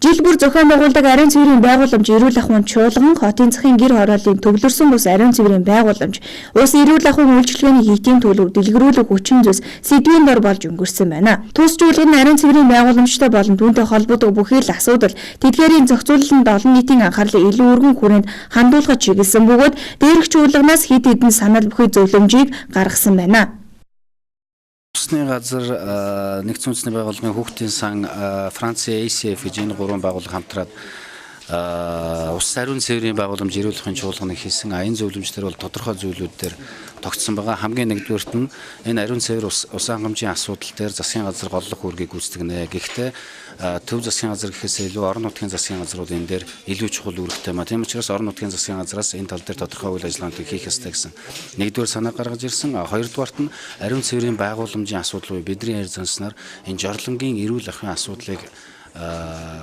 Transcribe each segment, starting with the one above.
Жил бүр зохион байгуулдаг ариун цэврийн байгууламж эрүүл ахуйн чуулган, хотын засгийн гэр хорооллын төвлөрсөн бус ариун цэврийн байгууламж, ус эрүүл ахуйн үйлчилгээний хийтийн төлөв дэлгэрүүлэх хүчин зүйлс сэдвийн дор болж өнгөрсөн байна. Тус чуулган ариун цэврийн байгууламжтай болон түүнтэй холбоотой бүхий л асуудал тэдгээрийн зохицуулалтанд олон нийтийн анхаарлыг илүү өргөн хүрээнд хандуулахад чиглэсэн бөгөөд дээрх чуулганаас хэд хэдэн санал бүхий зөвлөмжийг гаргасан байна. Усны газар нэгдсэн үндэсний байгууллагын хүүхдийн сан Францын ACF энэ гурван байгууллага хамтраад ус ариун цэврийн байгууламж эрүүл ахуйн чуулганы хийсэн энэ зөвлөмжлөр бол тодорхой зүйлүүд дээр тогтсон байгаа. Хамгийн нэгдүгээрт нь энэ ариун цэвэр ус хангамжийн асуудал дээр засгийн газар голлох үүргийг гүйцэтгэнэ. Гэхдээ төв засгийн газар гэхээс илүү орон нутгийн засгийн газрууд энэ дээр илүү чухал үүрэгтэй маа. Тийм учраас орон нутгийн засгийн газраас энэ тал дээр тодорхой үйл ажиллагааг хийх ёстой гэсэн нэгдүгээр санаа гаргаж ирсэн. Хоёрдугаарт нь ариун цэврийн байгууламжийн асуудал буюу бидний ярьж занснаар энэ жорлонгийн эрүүл ахуйн асуудлыг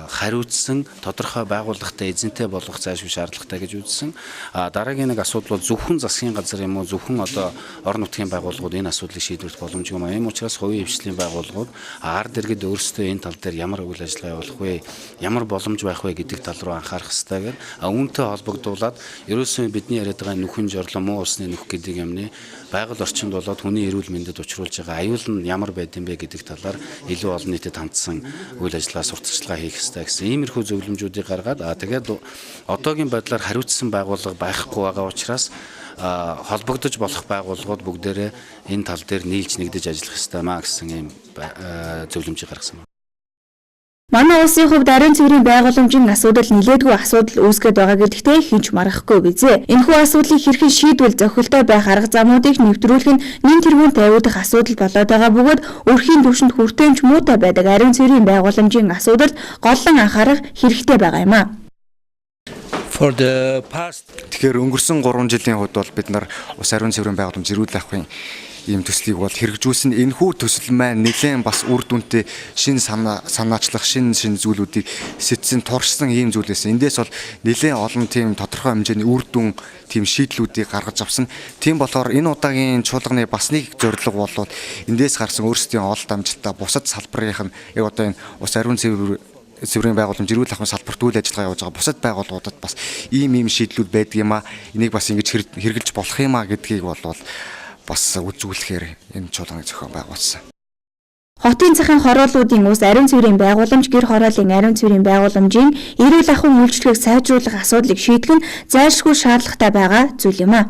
хариуцсан тодорхой байгууллагатай эзэнтэй болгох зайлшгүй шаардлагатай гэж үзсэн. Дараагийн нэг асуудал бол зөвхөн засгийн газар юм уу зөвхөн одоо орон нутгийн байгууллагууд энэ асуудлыг шийдвэрлэх боломжгүй юм. Ийм учраас хувийн хвшлийн байгууллагууд ард иргэд өөрсдөө энэ тал дээр ямар үйл ажиллагаа явуулах вэ, ямар боломж байх вэ гэдэг тал руу анхаарах хэрэгтэй гэдэг. Үүнтэй холбогдуулаад ерөөсөө бидний яриад байгаа нүхэн жорлон муу усны нүх гэдэг юмны байгаль орчинд болоод хүний эрүүл мэндэд учруулж байгаа аюул нь ямар байд юм бэ гэдэг талаар илүү олон нийтэд хандсан үйл ажиллагаа сурталчилгаа хийх ёстой гэсэн иймэрхүү зөвлөмжүүдийг гаргаад тэгээд одоогийн байдлаар хариуцсан байгууллага байхгүй байгаа учраас холбогдож болох байгууллагууд бүгдээрээ энэ тал дээр нийлж нэгдэж ажиллах ёстой маа гэсэн ийм зөвлөмжийг гаргасан. Манай улсын хувьд ариун цэврийн байгууламжийн асуудал нэлээдгүй асуудал үүсгэж байгаа гэдэгтээ хинч марахгүй бизээ. Энэхүү асуудлыг хэрхэн шийдвэл зохилтой байх арга замуудыг нэвтрүүлэх нь нэн тэргүүн тавиудах асуудал болоод байгаа бөгөөд өрхийн түвшинд хүртээмж муутай байдаг ариун цэврийн байгууламжийн асуудалд голлон анхаарах хэрэгтэй байгаа юм а. Тэгэхээр өнгөрсөн 3 жилийн хувьд бол бид нар ус ариун цэврийн байгууламж эрүүл ахуйн ийм төслийг бол хэрэгжүүлсэн. Энэхүү төсөл маань нэлээд бас үр дүнтэй шин санаачлах шин зүйлүүдийг сэтсэн туршсан ийм зүйлээс эндээс бол нэлээд олон тийм тодорхой хэмжээний үр дүн тийм шийдлүүдийг гаргаж авсан. Тийм болохоор энэ удаагийн чуулганы бас нэг зорилго бол эндээс гарсан өөрсдийн олд амжилтаа бусад салбарын яг одоо энэ ус ариун цэврийн байгууламж эрүүл ахуйн салбарт үйл ажиллагаа явуулж байгаа бусад байгууллагуудад бас ийм шийдлүүд байдаг юм а. Энийг бас ингэж хэрэгжилж болох юм а гэдгийг бол бас үзүүлэхээр энэ чуулганы зохион байгуулсан. Хотын захын хорооллуудын ус ариун цэврийн байгууламж гэр хорооллын ариун цэврийн байгууламжийн эрүүл ахуйн үйлчлэгийг сайжруулах асуудлыг шийдэх нь зайлшгүй шаардлагатай байгаа зүйл юм а.